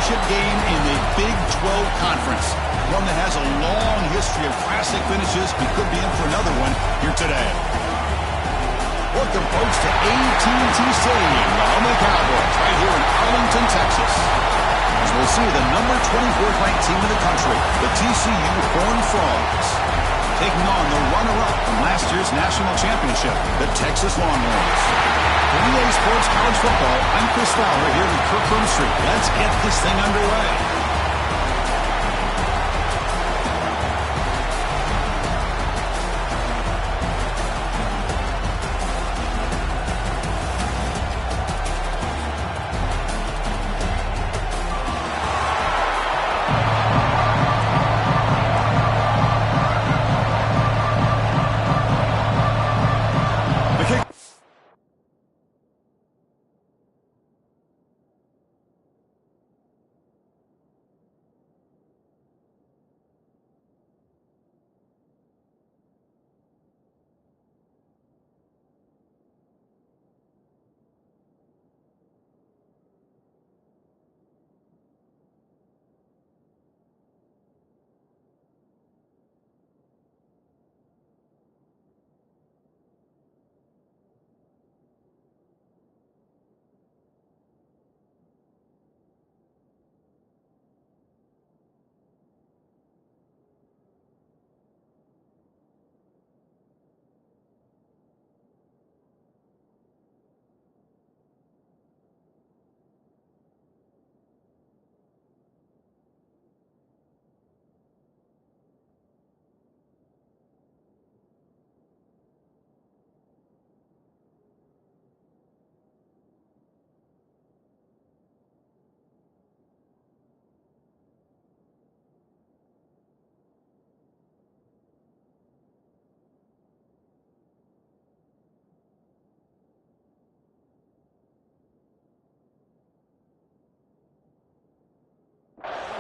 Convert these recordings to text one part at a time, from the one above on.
championship game in the Big 12 Conference. One that has a long history of classic finishes. We could be in for another one here today. Welcome, folks, to AT&T Stadium, the home of the Cowboys, right here in Arlington, Texas. As we'll see the number 24th ranked team in the country, the TCU Horned Frogs, taking on the runner-up from last year's national championship, the Texas Longhorns. For EA Sports College Football, I'm Chris Fowler here with Kirk Street. Let's get this thing underway.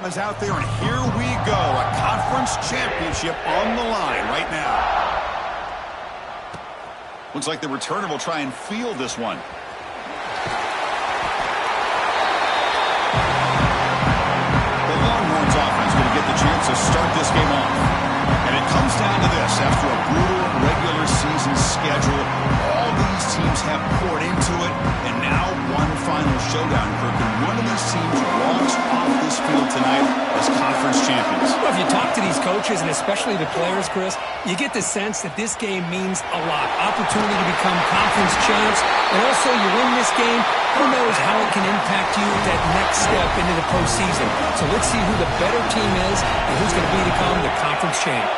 Is out there, and here we go. A conference championship on the line right now. Looks like the returner will try and field this one. The Longhorns offense going to get the chance to start this game off. And it comes down to this. After a brutal regular season schedule, all these teams have poured into it, and now one final showdown, Kirk. And one of these teams walks off this field tonight as conference champions. Well, if you talk to these coaches, and especially the players, Chris, you get the sense that this game means a lot. Opportunity to become conference champs, and also you win this game, who knows how it can impact you at that next step into the postseason. So let's see who the better team is and who's going to become the conference champ.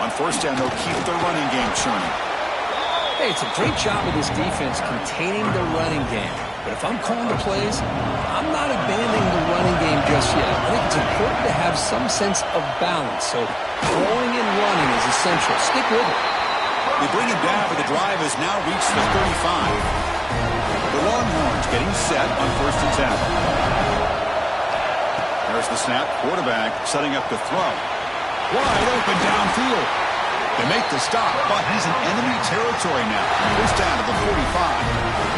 On first down, they'll keep the running game churning. Hey, it's a great job of this defense containing the running game. But if I'm calling the plays, I'm not abandoning the running game just yet. I think it's important to have some sense of balance. So throwing and running is essential. Stick with it. They bring him down, but the drive has now reached the 35. The Longhorns getting set on first and 10. There's the snap. Quarterback setting up the throw. Wide open downfield. They make the stop, but he's in enemy territory now. First down to the 45.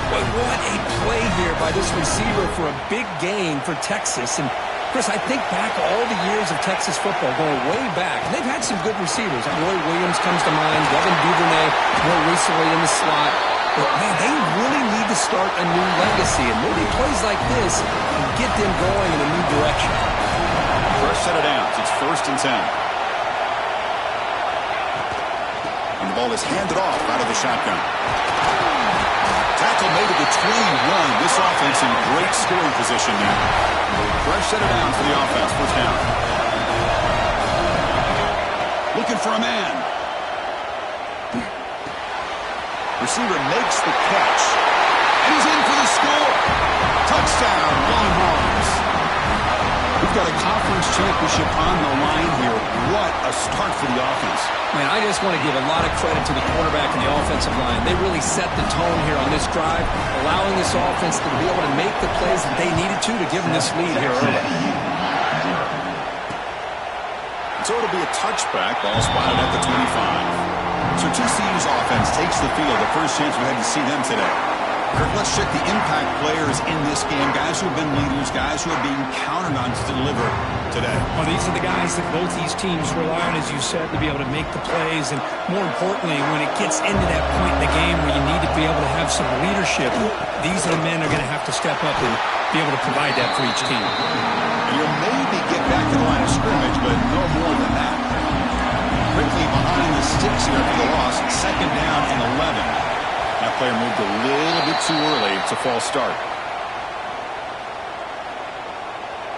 But what a play here by this receiver for a big gain for Texas. And, Chris, I think back all the years of Texas football, going way back, and they've had some good receivers. Roy Williams comes to mind, Devin Duvernay more recently in the slot. But, man, they really need to start a new legacy. And maybe plays like this can get them going in a new direction. First set of downs. It's first and 10. And the ball is handed off out of the shotgun. Tackle made at the 21. This offense in great scoring position now. Fresh set of downs for the offense. First down. Looking for a man. Receiver makes the catch. And he's in for the score. Touchdown, Longhorns. We've got a conference championship on the line here. What a start for the offense. Man, I just want to give a lot of credit to the quarterback and the offensive line. They really set the tone here on this drive, allowing this offense to be able to make the plays that they needed to give them this lead here early. So it'll be a touchback. Ball spotted at the 25. So TCU's offense takes the field. The first chance we had to see them today. Kirk, let's check the impact players in this game. Guys who have been leaders, guys who are being counted on to deliver today. Well, these are the guys that both these teams rely on, as you said, to be able to make the plays. And more importantly, when it gets into that point in the game where you need to be able to have some leadership, these are the men who are going to have to step up and be able to provide that for each team. And you'll maybe get back to the line of scrimmage, but no more than that. Quickly behind the sticks here for the loss. Second down and 11. That player moved a little bit too early. It's a false start.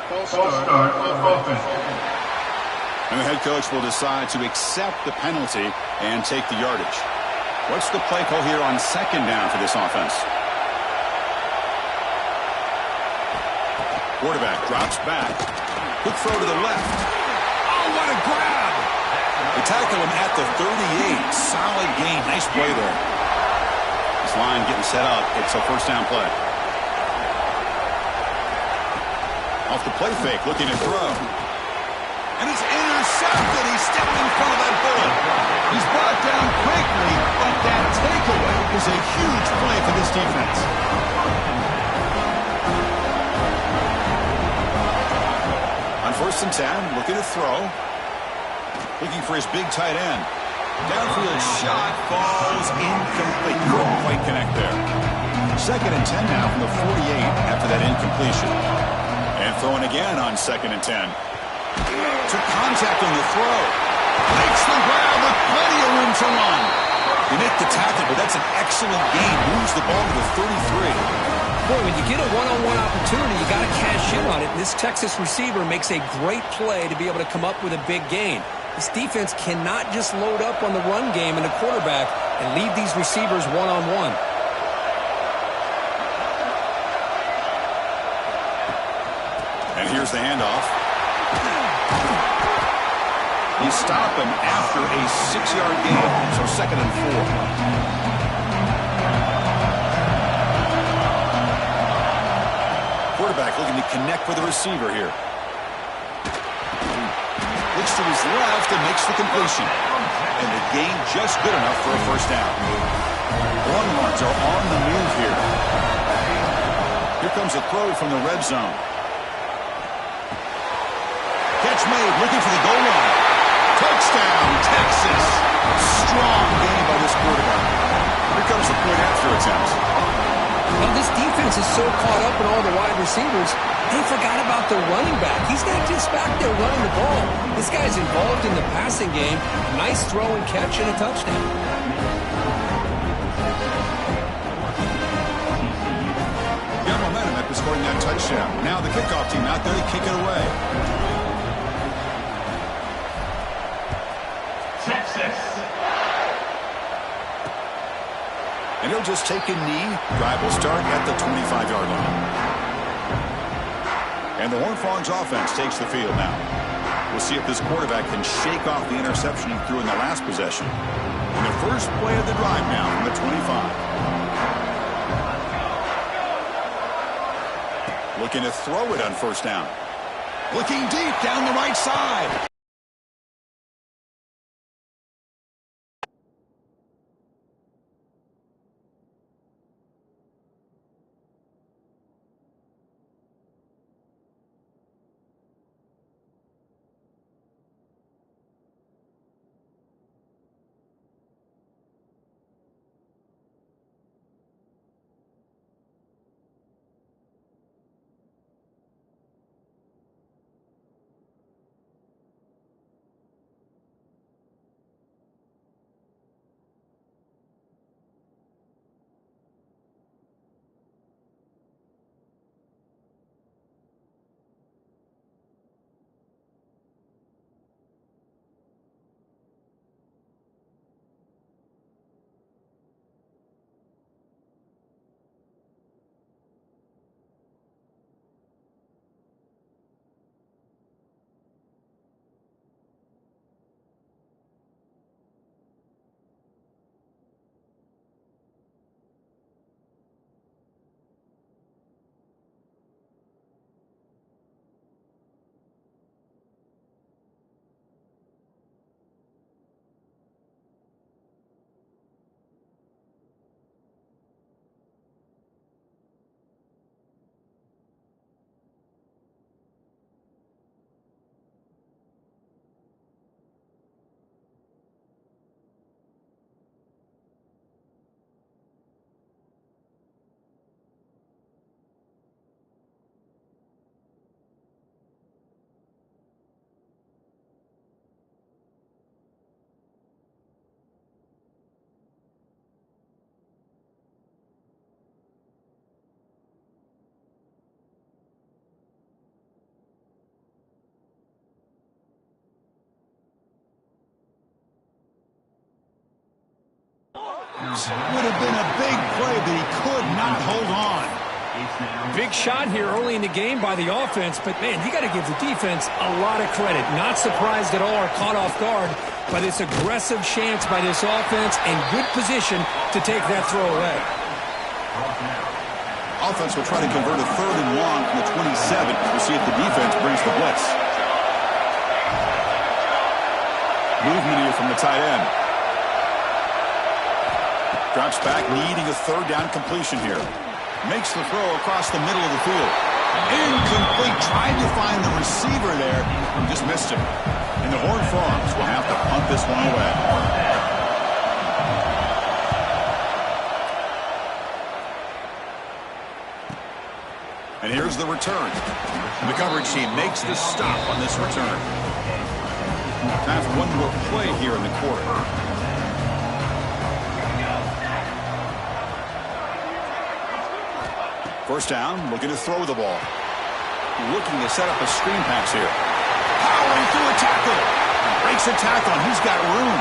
False start offense. And the head coach will decide to accept the penalty and take the yardage. What's the play call here on second down for this offense? Quarterback drops back. Quick throw to the left. Oh, what a grab! They tackle him at the 38. Solid gain. Nice play there. This line getting set up. It's a first down play. Off the play fake, looking to throw. And it's intercepted. He stepped in front of that bullet. He's brought down quickly, but that takeaway is a huge play for this defense. On 1st and 10, looking to throw. Looking for his big tight end. Downfield shot falls incomplete. Couldn't quite connect there. 2nd and 10 now from the 48 after that incompletion. And throwing again on 2nd and 10. Took contact on the throw. Makes the grab with plenty of room to run. You make the tackle, but that's an excellent gain. Moves the ball to the 33. Boy, when you get a one-on-one opportunity, you got to cash in on it. This Texas receiver makes a great play to be able to come up with a big gain. This defense cannot just load up on the run game and the quarterback and leave these receivers one-on-one. And here's the handoff. You stop him after a 6-yard gain, so 2nd and 4. Quarterback looking to connect with the receiver here. Looks to his left and makes the completion. And the gain just good enough for a first down. Longhorns are on the move here. Here comes a throw from the red zone. Catch made, looking for the goal line. Touchdown, Texas. Strong game by this quarterback. Here comes the point after attempt. Well, this defense is so caught up in all the wide receivers, they forgot about the running back. He's not just back there running the ball. This guy's involved in the passing game. Nice throw and catch and a touchdown. Got momentum after scoring that touchdown. Now the kickoff team out there to kick it away. Texas. And he'll just take a knee. Drive will start at the 25-yard line. And the Horned Frogs offense takes the field now. We'll see if this quarterback can shake off the interception he threw in the last possession. And the first play of the drive now from the 25. Looking to throw it on first down. Looking deep down the right side. Would have been a big play, but he could not hold on. Big shot here early in the game by the offense, but, man, you got to give the defense a lot of credit. Not surprised at all or caught off guard by this aggressive chance by this offense and good position to take that throw away. Offense will try to convert a 3rd and long from the 27. We'll see if the defense brings the blitz. Movement here from the tight end. Drops back, needing a 3rd down completion here. Makes the throw across the middle of the field. Incomplete. Tried to find the receiver there. Just missed him. And the Horned Frogs will have to punt this one away. And here's the return. The coverage team makes the stop on this return. Time for one more play here in the quarter. First down, looking to throw the ball. Looking to set up a screen pass here. Powering through a tackle. Breaks a tackle, and he's got room.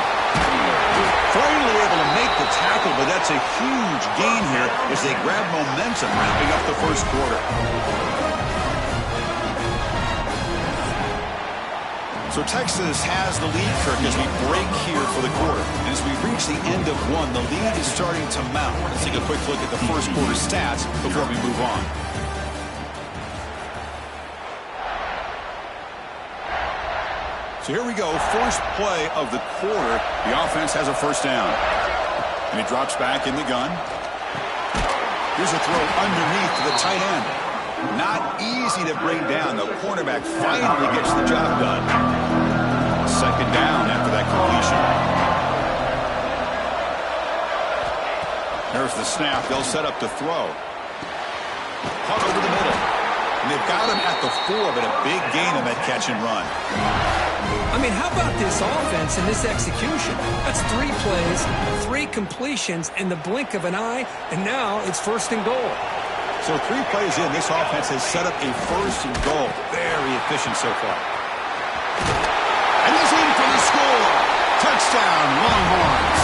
Finally able to make the tackle, but that's a huge gain here as they grab momentum wrapping up the first quarter. So Texas has the lead, Kirk, as we break here for the quarter. And as we reach the end of one, the lead is starting to mount. Let's take a quick look at the first quarter stats before we move on. So here we go, first play of the quarter. The offense has a first down. And he drops back in the gun. Here's a throw underneath to the tight end. Not easy to bring down. The cornerback finally gets the job done. Second down after that completion. There's the snap. They'll set up to throw. Caught over the middle. And they've got him at the 4, but a big gain on that catch and run. I mean, how about this offense and this execution? That's 3 plays, 3 completions in the blink of an eye, and now it's 1st and goal. So 3 plays in, this offense has set up a 1st and goal. Very efficient so far. And he's in for the score. Touchdown, Longhorns.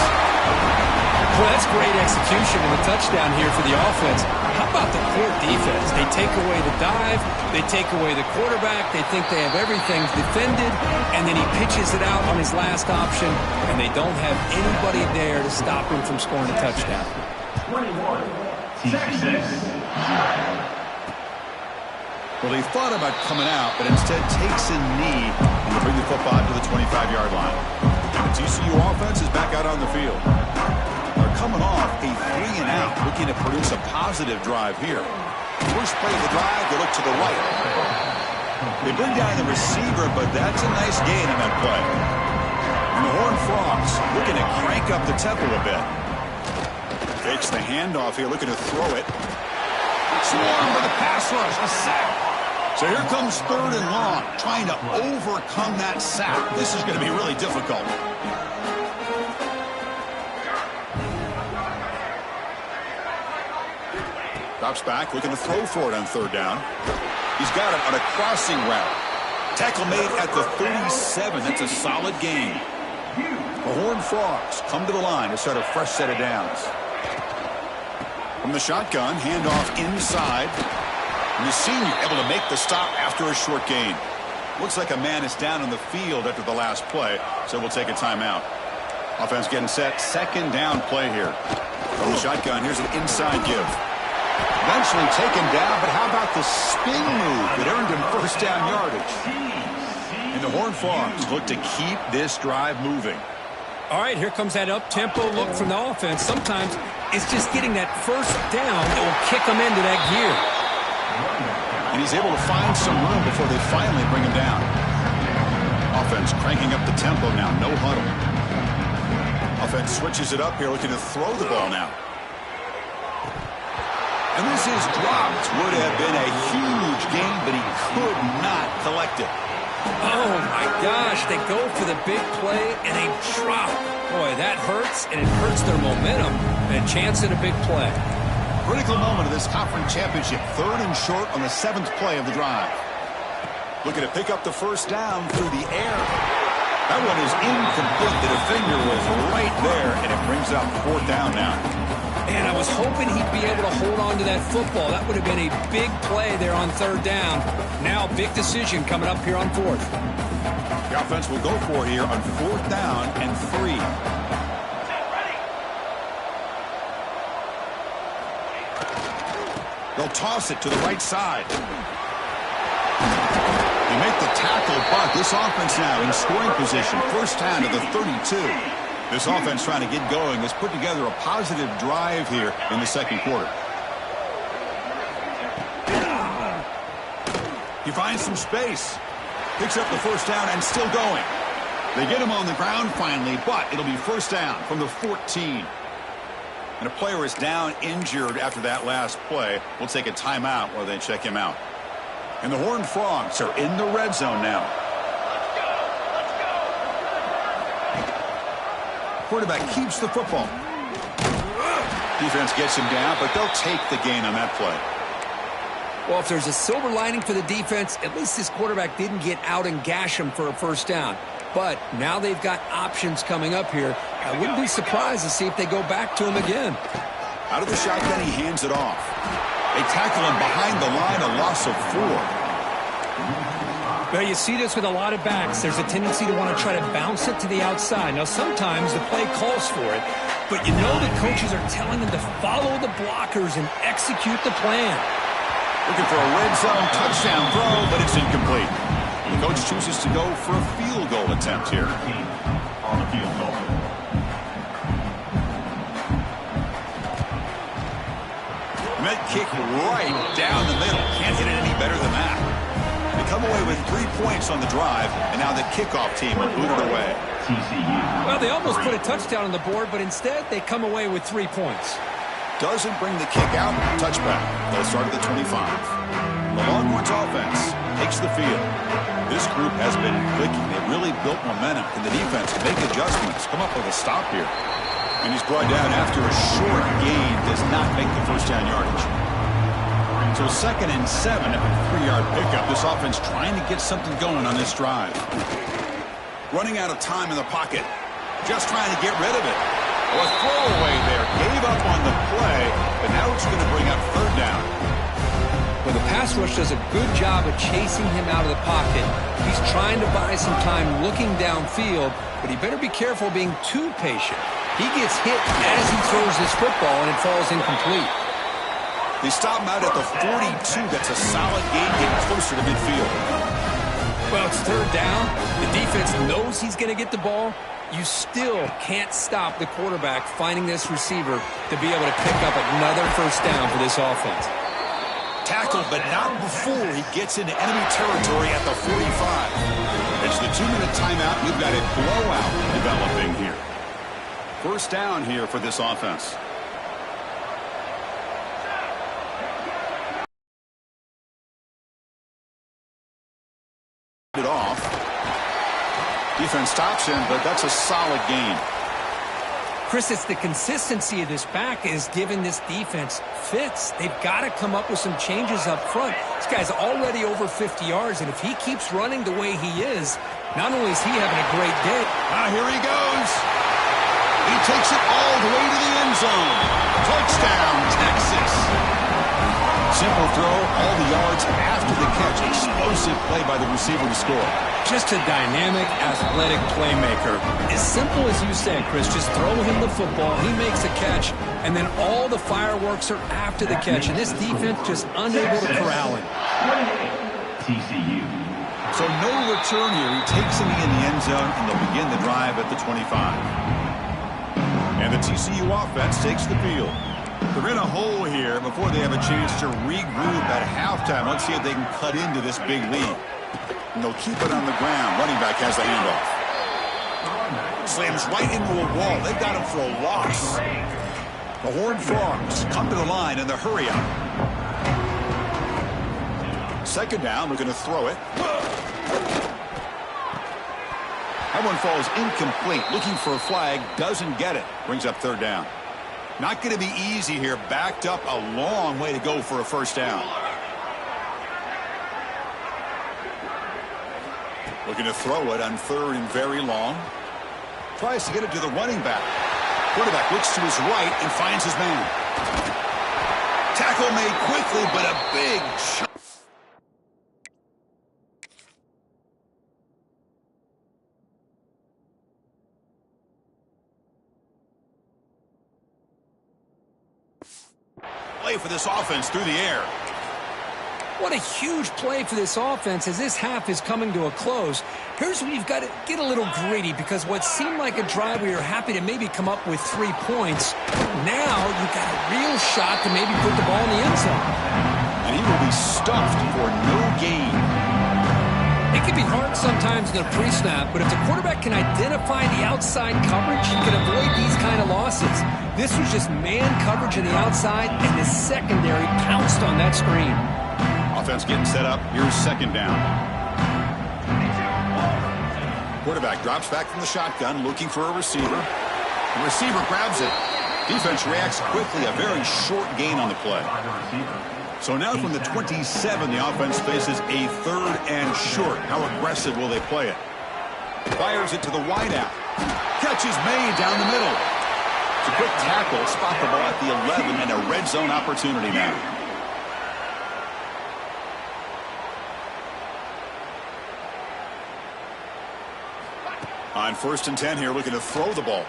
Well, that's great execution and a touchdown here for the offense. How about the core defense? They take away the dive, they take away the quarterback, they think they have everything defended, and then he pitches it out on his last option, and they don't have anybody there to stop him from scoring a touchdown. 21, Texas. Well, he thought about coming out, but instead takes a knee and will bring the football to the 25-yard line. The TCU offense is back out on the field. They're coming off a 3-and-out, looking to produce a positive drive here. First play of the drive, they look to the right. They bring down the receiver, but that's a nice gain on that play. And the Horned Frogs looking to crank up the tempo a bit. Takes the handoff here, looking to throw it. Swarm with a pass rush, a sack. So here comes 3rd and long, trying to overcome that sack. This is going to be really difficult. Drops back, looking to throw for it on 3rd down. He's got it on a crossing route. Tackle made at the 37. That's a solid gain. The Horned Frogs come to the line to start a fresh set of downs. From the shotgun, handoff inside. And the senior able to make the stop after a short gain. Looks like a man is down on the field after the last play, so we'll take a timeout. Offense getting set. 2nd down play here. From the shotgun, here's an inside give. Eventually taken down, but how about the spin move that earned him 1st down yardage? And the Horned Frogs look to keep this drive moving. All right, here comes that up-tempo look from the offense. Sometimes it's just getting that 1st down that will kick them into that gear. And he's able to find some room before they finally bring him down. Offense cranking up the tempo now, no huddle. Offense switches it up here, looking to throw the ball now. And this is dropped. Would have been a huge gain, but he could not collect it. Oh, my gosh. They go for the big play, and they drop. Boy, that hurts, and it hurts their momentum. And a chance at a big play. Critical moment of this conference championship. 3rd and short on the 7th play of the drive. Looking to pick up the 1st down through the air. That one is incomplete. The defender was right there, and it brings up 4th down now. And I was hoping he'd be able to hold on to that football. That would have been a big play there on 3rd down. Now, big decision coming up here on 4th. The offense will go for it here on 4th down and 3. They'll toss it to the right side. They make the tackle, but this offense now in scoring position. 1st down to the 32. This offense trying to get going has put together a positive drive here in the 2nd quarter. He finds some space. Picks up the 1st down and still going. They get him on the ground finally, but it'll be 1st down from the 14. And a player is down injured after that last play. We'll take a timeout while they check him out. And the Horned Frogs are in the red zone now. Quarterback keeps the football. Defense gets him down, but they'll take the gain on that play. Well, if there's a silver lining for the defense, at least this quarterback didn't get out and gash him for a 1st down. But now they've got options coming up here. I wouldn't be surprised to see if they go back to him again. Out of the shotgun, he hands it off. They tackle him behind the line, a loss of 4. Well, you see this with a lot of backs. There's a tendency to want to try to bounce it to the outside. Now, sometimes the play calls for it, but you know the coaches are telling them to follow the blockers and execute the plan. Looking for a red zone touchdown throw, but it's incomplete. The coach chooses to go for a field goal attempt here. On the field goal. Met kick right down the middle. Can't hit it any better than that. They come away with 3 points on the drive, and now the kickoff team will boot it away. TCU. Well, they almost put a touchdown on the board, but instead they come away with 3 points. Doesn't bring the kick out. Touchback. They'll start at the 25. The Longhorns offense takes the field. This group has been clicking. They've really built momentum. Can the defense make adjustments? Come up with a stop here. And he's brought down after a short gain. Does not make the 1st down yardage. So 2nd and 7 after a 3-yard pickup. This offense trying to get something going on this drive. Running out of time in the pocket. Just trying to get rid of it. A throwaway there. Gave up on the play, but now it's going to bring up 3rd down. Well, the pass rush does a good job of chasing him out of the pocket. He's trying to buy some time looking downfield, but he better be careful being too patient. He gets hit as he throws this football, and it falls incomplete. They stop him out at the 42. That's a solid gain, getting closer to midfield. Well, it's 3rd down. The defense knows he's going to get the ball. You still can't stop the quarterback finding this receiver to be able to pick up another 1st down for this offense. Tackled, but not before he gets into enemy territory at the 45. It's the 2-minute timeout. We've got a blowout developing here. 1st down here for this offense. It off. Defense stops him, but that's a solid gain. Chris, it's the consistency of this back is giving this defense fits. They've got to come up with some changes up front. This guy's already over 50 yards, and if he keeps running the way he is, not only is he having a great day. Here he goes. He takes it all the way to the end zone. Touchdown, Texas. Simple throw, all the yards after the catch. Explosive play by the receiver to score. Just a dynamic, athletic playmaker. As simple as you said, Chris, just throw him the football, he makes a catch, and then all the fireworks are after the catch. And this defense just unable to corral him. TCU. So no return here. He takes him in the end zone, and they'll begin the drive at the 25. And the TCU offense takes the field. They're in a hole here before they have a chance to regroup at halftime. Let's see if they can cut into this big lead. And they'll keep it on the ground. Running back has the handoff. Slams right into a wall. They've got him for a loss. The Horned Frogs come to the line in the hurry up. 2nd down, they're going to throw it. That one falls incomplete. Looking for a flag, doesn't get it. Brings up 3rd down. Not going to be easy here. Backed up a long way to go for a 1st down. Looking to throw it on 3rd and very long. tries to get it to the running back. Quarterback looks to his right and finds his man. Tackle made quickly, but a big shot. Play for this offense through the air. What a huge play for this offense as this half is coming to a close. Here's where you've got to get a little greedy, because what seemed like a drive where you're happy to maybe come up with 3 points, now you've got a real shot to maybe put the ball in the end zone. And he will be stuffed for no gain. It can be hard sometimes in a pre-snap, but if the quarterback can identify the outside coverage, he can avoid these kind of losses. This was just man coverage on the outside, and the secondary pounced on that screen. Offense getting set up. Here's second down. Quarterback drops back from the shotgun, looking for a receiver. The receiver grabs it. Defense reacts quickly. A very short gain on the play. So now from the 27, the offense faces a 3rd and short. How aggressive will they play it? Fires it to the wideout. Catch is made down the middle. It's a quick tackle. Spot the ball at the 11 and a red zone opportunity now. On 1st and 10 here, looking to throw the ball.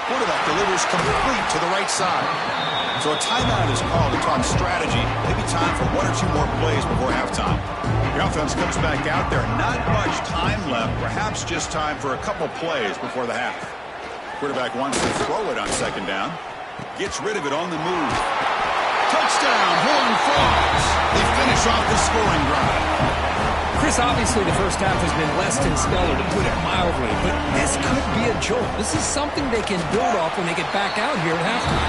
Quarterback delivers complete to the right side. So a timeout is called to talk strategy. Maybe time for 1 or 2 more plays before halftime. The offense comes back out there. Not much time left. Perhaps just time for a couple plays before the half. Quarterback wants to throw it on 2nd down. Gets rid of it on the move. Touchdown, Horned Frogs. They finish off the scoring drive. Chris, obviously the first half has been less than stellar, to put it mildly, but this could be a jolt. This is something they can build off when they get back out here at halftime.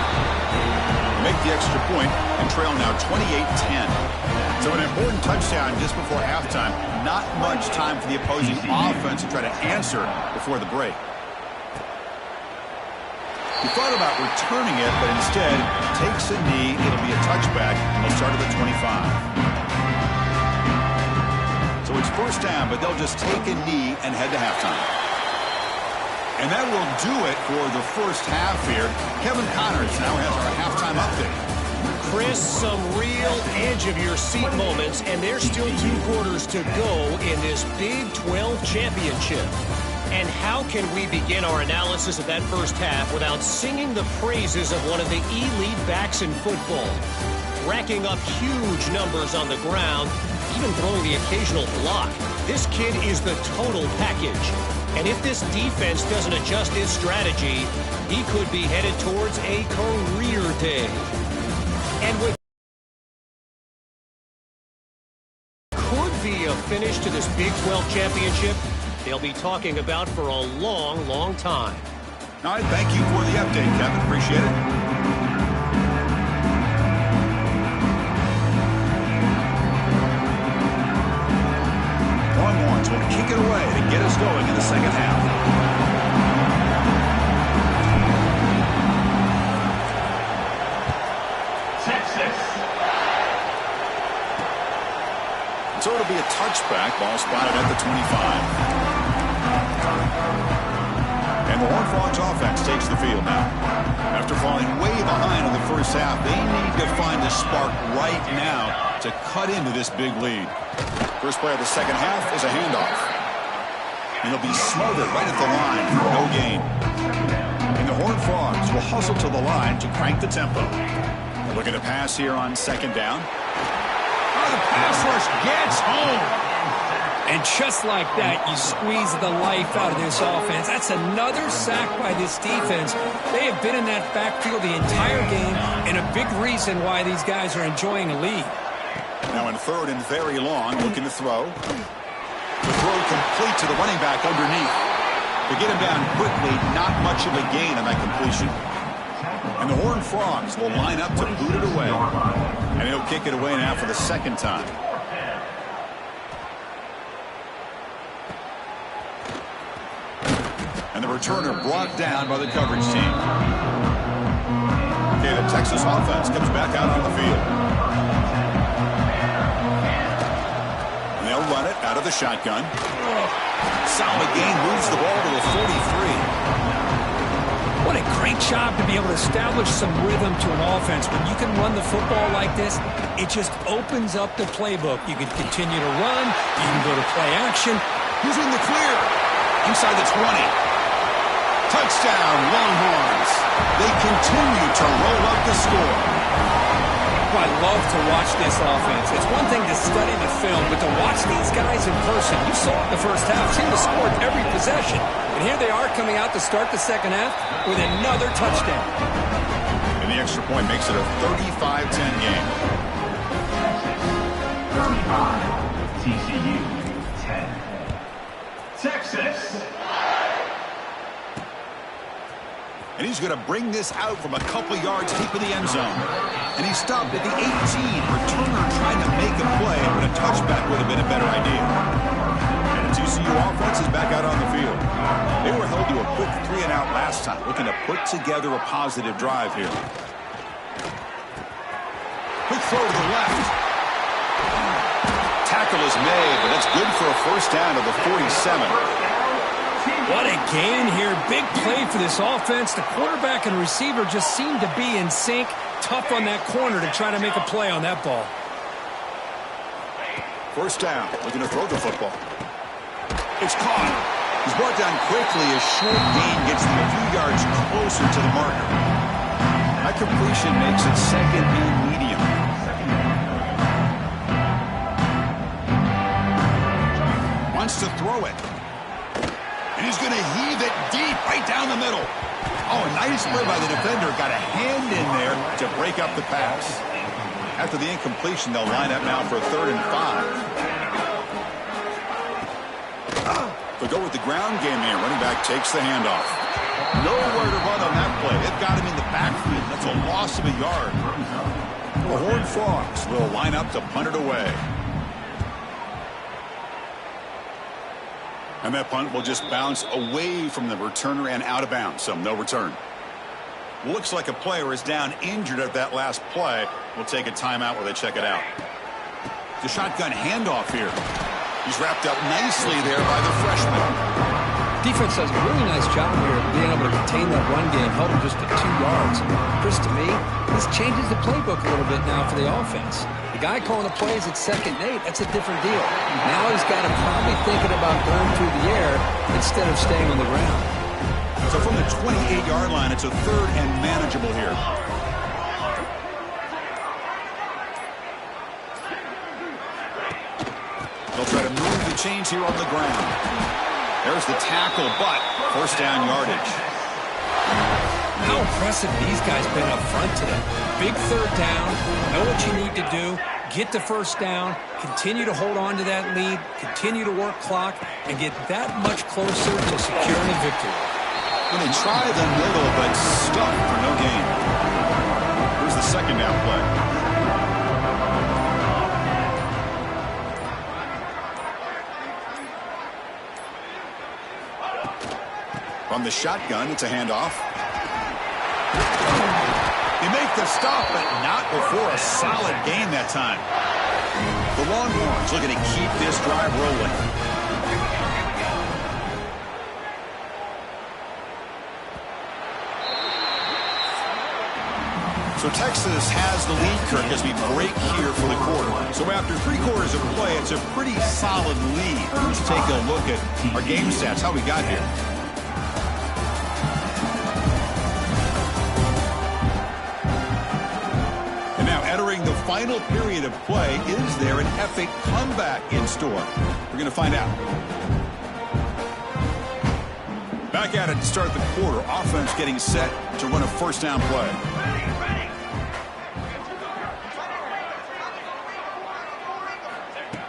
Make the extra point and trail now 28-10. So an important touchdown just before halftime. Not much time for the opposing offense to try to answer before the break. He thought about returning it, but instead takes a knee. It'll be a touchback, and they'll start at the 25. So it's 1st down, but they'll just take a knee and head to halftime. And that will do it for the first half here. Kevin Connors now has our halftime update. Chris, some real edge-of-your-seat moments, and there's still 2 quarters to go in this Big 12 championship. And how can we begin our analysis of that first half without singing the praises of one of the elite backs in football? Racking up huge numbers on the ground, even throwing the occasional block. This kid is the total package. And if this defense doesn't adjust its strategy, he could be headed towards a career day. And with could be a finish to this Big 12 championship they'll be talking about for a long, long time. All right, thank you for the update, Kevin. Appreciate it. Longhorns will kick it away to get us going in the second half. So it'll be a touchback. Ball spotted at the 25. And the Horned Frogs offense takes the field now. After falling way behind in the first half, they need to find the spark right now to cut into this big lead. First play of the second half is a handoff. And it'll be smothered right at the line for no gain. And the Horned Frogs will hustle to the line to crank the tempo. They're looking to pass here on 2nd down. Oh, the pass rush gets home. And just like that, you squeeze the life out of this offense. That's another sack by this defense. They have been in that backfield the entire game, and a big reason why these guys are enjoying a lead. Now in 3rd and very long, looking to throw. The throw complete to the running back underneath. To get him down quickly, not much of a gain on that completion. And the Horned Frogs will line up to boot it away. And he'll kick it away now for the 2nd time. And the returner brought down by the coverage team. Okay, the Texas offense comes back out on the field. And they'll run it out of the shotgun. Solid gain, moves the ball to the 43. job to be able to establish some rhythm to an offense. When you can run the football like this, it just opens up the playbook. You can continue to run. You can go to play action. Using the clear. Inside the 20. Touchdown, Longhorns. They continue to roll up the score. I love to watch this offense. It's one thing to study the film, but to watch these guys in person, you saw it in the first half, seemed to score every possession. And here they are coming out to start the second half with another touchdown. And the extra point makes it a 35-10 game. 35, TCU, 10. Texas. And he's going to bring this out from a couple yards deep in the end zone. And he stopped at the 18. Returner trying to make a play, but a touchback would have been a better idea. And the TCU offense is back out on the field. They were held to a quick 3-and-out last time, looking to put together a positive drive here. Quick throw to the left. Tackle is made, but that's good for a first down to the 47. What a gain here. Big play for this offense. The quarterback and receiver just seem to be in sync. Tough on that corner to try to make a play on that ball. First down. Looking to throw the football. It's caught. He's brought down quickly. A short gain gets him a few yards closer to the marker. That completion makes it second and medium. Wants to throw it. And he's going to heave it deep right down the middle. Oh, a nice play by the defender. Got a hand in there to break up the pass. After the incompletion, they'll line up now for a 3rd and 5. They'll go with the ground game here. Running back takes the handoff. Nowhere to run on that play. They've got him in the backfield. That's a loss of a yard. The Horned Frogs will line up to punt it away. And that punt will just bounce away from the returner and out of bounds, so no return. Looks like a player is down injured at that last play. We'll take a timeout while they check it out. The shotgun handoff here. He's wrapped up nicely there by the freshman. Defense does a really nice job here of being able to contain that run game, held him just to 2 yards. Chris, to me, this changes the playbook a little bit now for the offense. The guy calling the plays at 2nd and 8, that's a different deal. Now he's got to probably thinking about going through the air instead of staying on the ground. So from the 28-yard line, it's a 3rd and manageable here. They'll try to move the chains here on the ground. There's the tackle, but first down yardage. How impressive these guys been up front today. Big 3rd down, know what you need to do, get the first down, continue to hold on to that lead, continue to work clock, and get that much closer to securing a victory. When they try the middle, but stuck for no gain. Here's the 2nd down play. From the shotgun, it's a handoff. They make the stop, but not before a solid gain that time. The Longhorns looking to keep this drive rolling. So Texas has the lead, Kirk, as we break here for the quarter. So after 3 quarters of play, it's a pretty solid lead. Let's take a look at our game stats, how we got here. Entering the final period of play, is there an epic comeback in store? We're going to find out. Back at it to start the quarter. Offense getting set to run a first down play.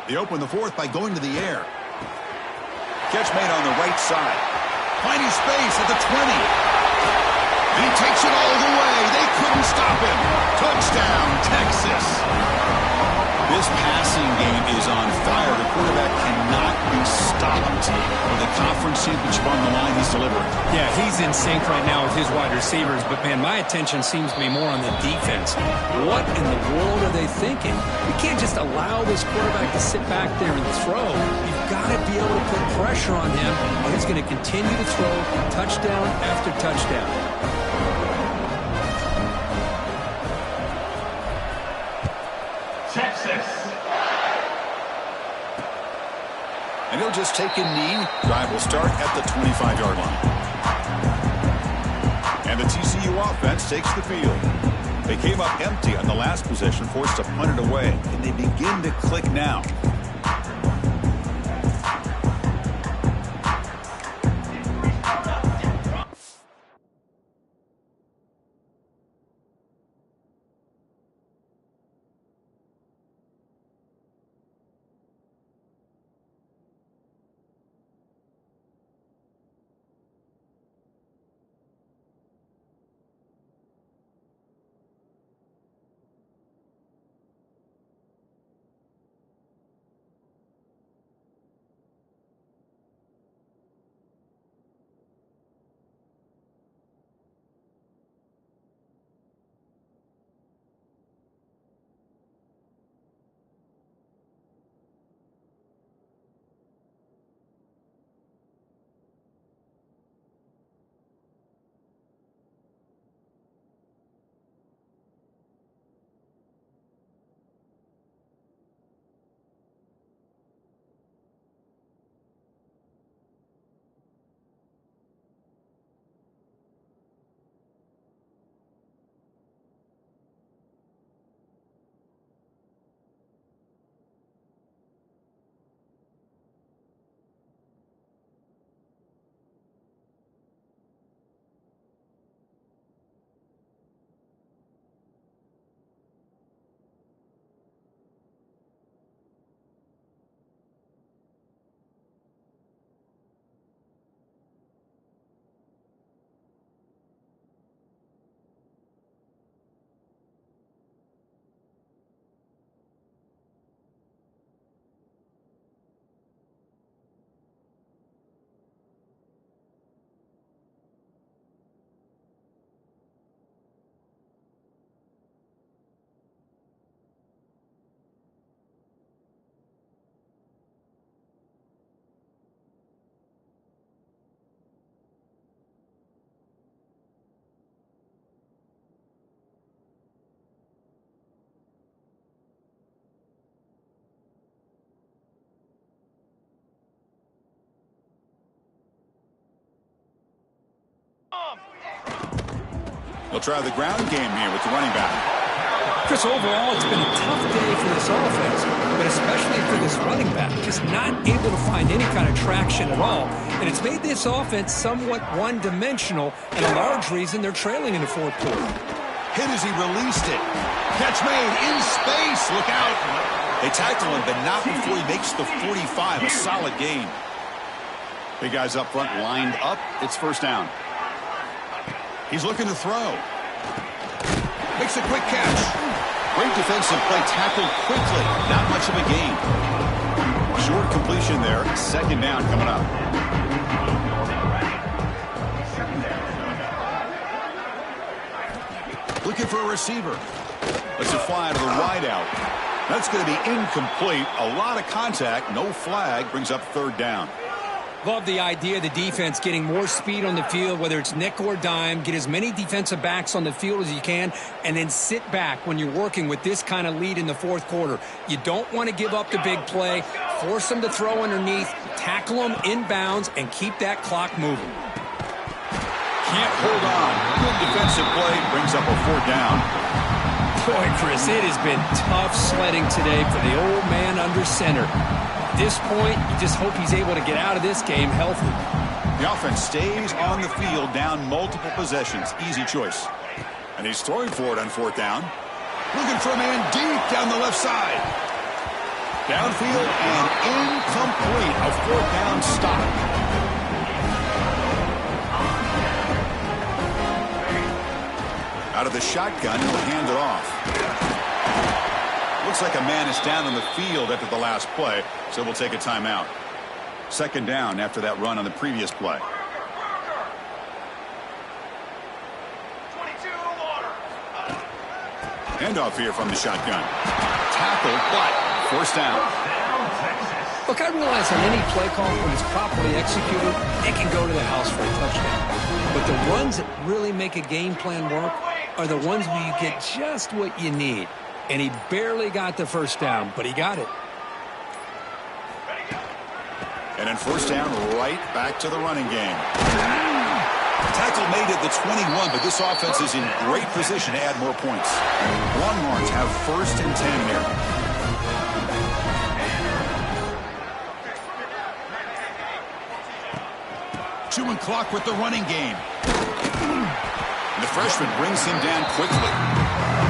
They open the 4th by going to the air. Catch made on the right side. Finding space at the 20. And he takes it all the way. They couldn't stop him. Touchdown, Texas. This passing game is on fire. The quarterback cannot be stopped. With the conference championship on the line, he's delivering. Yeah, he's in sync right now with his wide receivers, but, man, my attention seems to be more on the defense. What in the world are they thinking? You can't just allow this quarterback to sit back there and throw. You've got to be able to put pressure on him, or he's going to continue to throw touchdown after touchdown. They'll just take a knee. Drive will start at the 25-yard line. And the TCU offense takes the field. They came up empty on the last possession, forced to punt it away. And they begin to click now. They'll try the ground game here with the running back. Chris, overall, it's been a tough day for this offense, but especially for this running back. Just not able to find any kind of traction at all. And it's made this offense somewhat one-dimensional, and a large reason they're trailing in the fourth quarter. Hit as he released it. Catch made in space. Look out. They tackle him, but not before he makes the 45. A solid gain. Big guys up front lined up. It's first down. He's looking to throw. Makes a quick catch. Great defensive play, tackled quickly. Not much of a gain. Short completion there. Second down coming up. Looking for a receiver. Lets it fly to the wide out. That's going to be incomplete. A lot of contact. No flag. Brings up third down. Love the idea of the defense getting more speed on the field, whether it's nickel or dime. Get as many defensive backs on the field as you can, and then sit back when you're working with this kind of lead in the fourth quarter. You don't want to give up the big play. Force them to throw underneath, tackle them inbounds, and keep that clock moving. Can't hold on. Good defensive play. Brings up a fourth down. Boy, Chris, it has been tough sledding today for the old man under center. At this point, you just hope he's able to get out of this game healthy. The offense stays on the field, down multiple possessions. Easy choice. And he's throwing for it on fourth down. Looking for a man deep down the left side. Downfield and incomplete. A fourth down stop. Out of the shotgun, he'll hand it off. Looks like a man is down on the field after the last play, so we'll take a timeout. Second down after that run on the previous play. Handoff here from the shotgun. Tackle, but first down. Look, I realize on any play call, when it's properly executed, it can go to the house for a touchdown. But the runs that really make a game plan work are the ones where you get just what you need. And he barely got the first down, but he got it. And then first down, right back to the running game. Tackle made at the 21, but this offense is in great position to add more points. Longhorns have first and 10 here. Chewing clock with the running game. And the freshman brings him down quickly.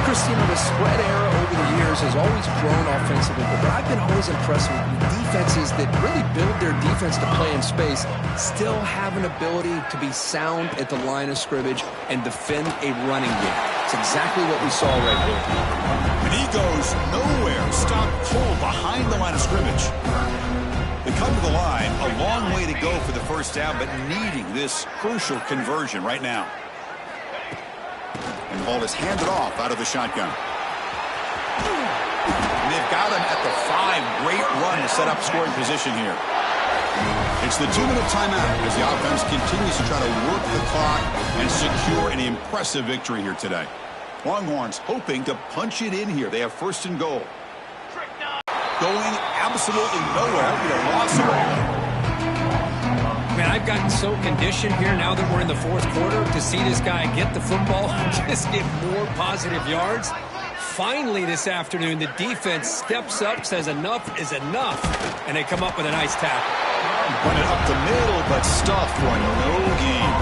Chris, the spread era over the years has always grown offensively, but I've been always impressed with defenses that really build their defense to play in space, still have an ability to be sound at the line of scrimmage and defend a running game. It's exactly what we saw right here. And he goes nowhere. Stop cold behind the line of scrimmage. They come to the line, a long way to go for the first down, but needing this crucial conversion right now. And the ball is handed off out of the shotgun. And they've got him at the 5. Great run to set up scoring position here. It's the 2-minute timeout as the offense continues to try to work the clock and secure an impressive victory here today. Longhorns hoping to punch it in here. They have first and goal. Going absolutely nowhere. A loss of ball. Man, I've gotten so conditioned here now that we're in the fourth quarter to see this guy get the football and just get more positive yards. Finally this afternoon, the defense steps up, says enough is enough, and they come up with a nice tackle. Run it up the middle, but stuffed for no gain.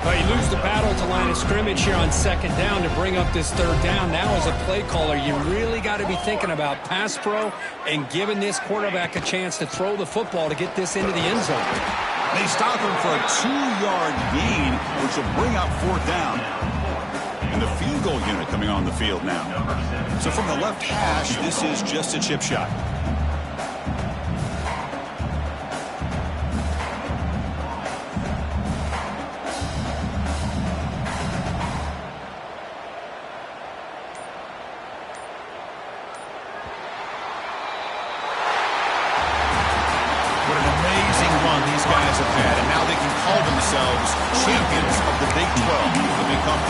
Well, you lose the battle to line of scrimmage here on second down to bring up this third down. Now as a play caller, you really got to be thinking about pass pro and giving this quarterback a chance to throw the football to get this into the end zone. They stop him for a 2-yard gain, which will bring up fourth down. And the field goal unit coming on the field now. So from the left hash, this is just a chip shot. These guys have had, and now they can call themselves champions of the Big 12. They become